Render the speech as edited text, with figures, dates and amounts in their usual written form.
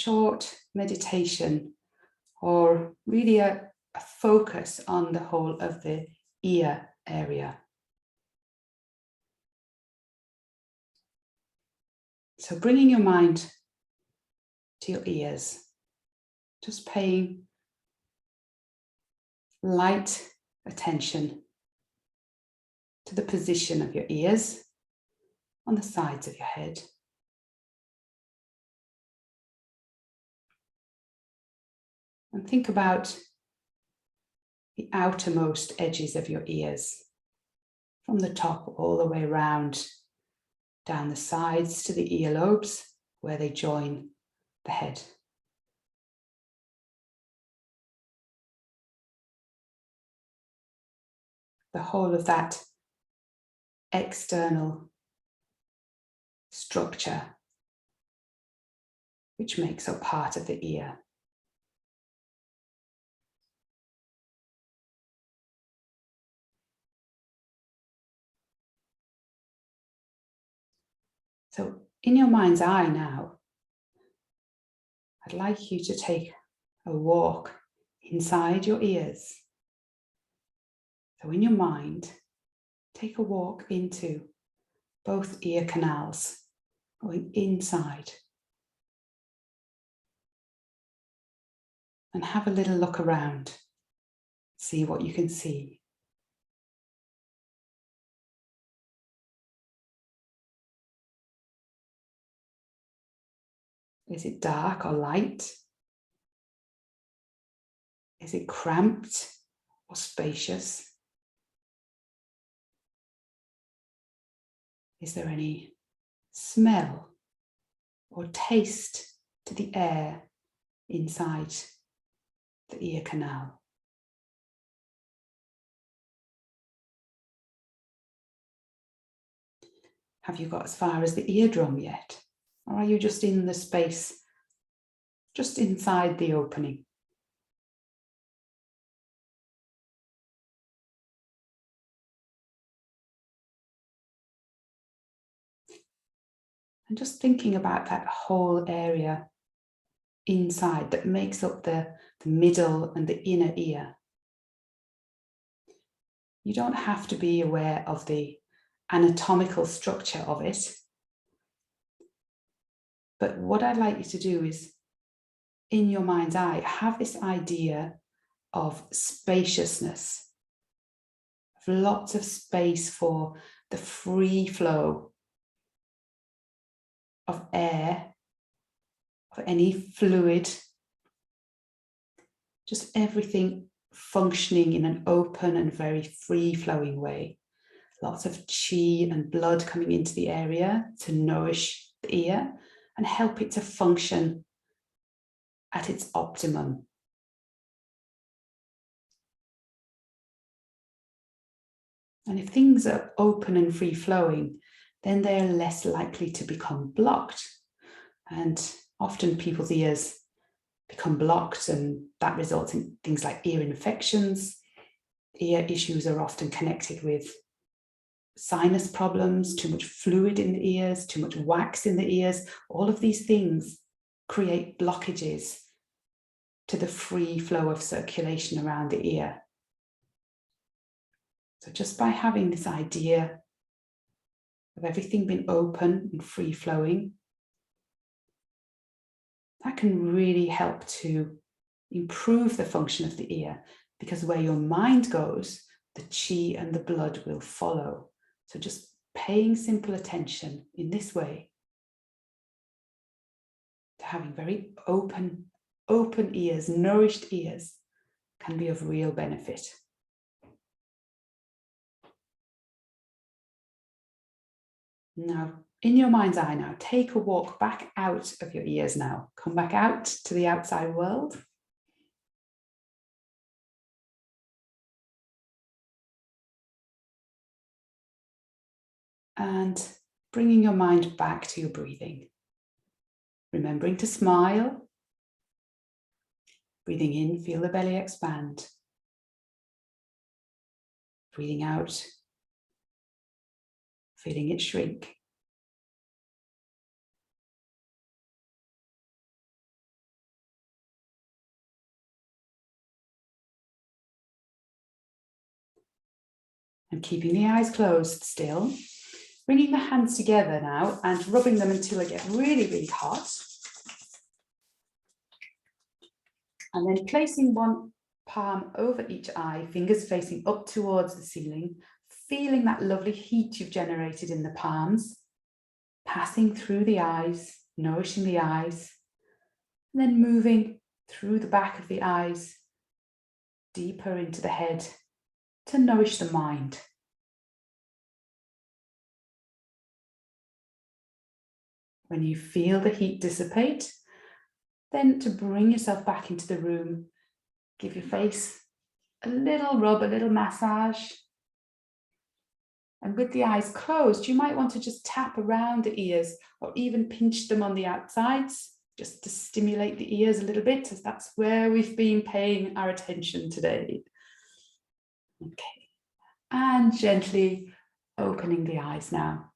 short meditation, or really a focus on the whole of the ear area. So bringing your mind to your ears, just paying light attention to the position of your ears on the sides of your head. And think about the outermost edges of your ears, from the top all the way around, down the sides to the earlobes where they join the head. The whole of that external structure which makes up part of the ear. So in your mind's eye now, I'd like you to take a walk inside your ears. So in your mind, take a walk into both ear canals, going inside. And have a little look around, see what you can see. Is it dark or light? Is it cramped or spacious? Is there any smell or taste to the air inside the ear canal? Have you got as far as the eardrum yet? Or are you just in the space, just inside the opening? And just thinking about that whole area inside that makes up the middle and the inner ear. You don't have to be aware of the anatomical structure of it. But what I'd like you to do is, in your mind's eye, have this idea of spaciousness, of lots of space for the free flow of air, of any fluid, just everything functioning in an open and very free-flowing way. Lots of qi and blood coming into the area to nourish the ear and help it to function at its optimum. And if things are open and free-flowing, then they're less likely to become blocked. And often people's ears become blocked, and that results in things like ear infections. Ear issues are often connected with sinus problems, too much fluid in the ears, too much wax in the ears. All of these things create blockages to the free flow of circulation around the ear. So just by having this idea of everything being open and free flowing, that can really help to improve the function of the ear, because where your mind goes, the qi and the blood will follow. So just paying simple attention in this way to having very open ears, nourished ears, can be of real benefit. Now, in your mind's eye now, take a walk back out of your ears now. Come back out to the outside world. And bringing your mind back to your breathing. Remembering to smile. Breathing in, feel the belly expand. Breathing out, feeling it shrink. And keeping the eyes closed still, bringing the hands together now and rubbing them until they get really, really hot. And then placing one palm over each eye, fingers facing up towards the ceiling, feeling that lovely heat you've generated in the palms, passing through the eyes, nourishing the eyes, and then moving through the back of the eyes, deeper into the head to nourish the mind. When you feel the heat dissipate, then to bring yourself back into the room, give your face a little rub, a little massage. And with the eyes closed, you might want to just tap around the ears or even pinch them on the outsides, just to stimulate the ears a little bit, as that's where we've been paying our attention today. Okay, and gently opening the eyes now.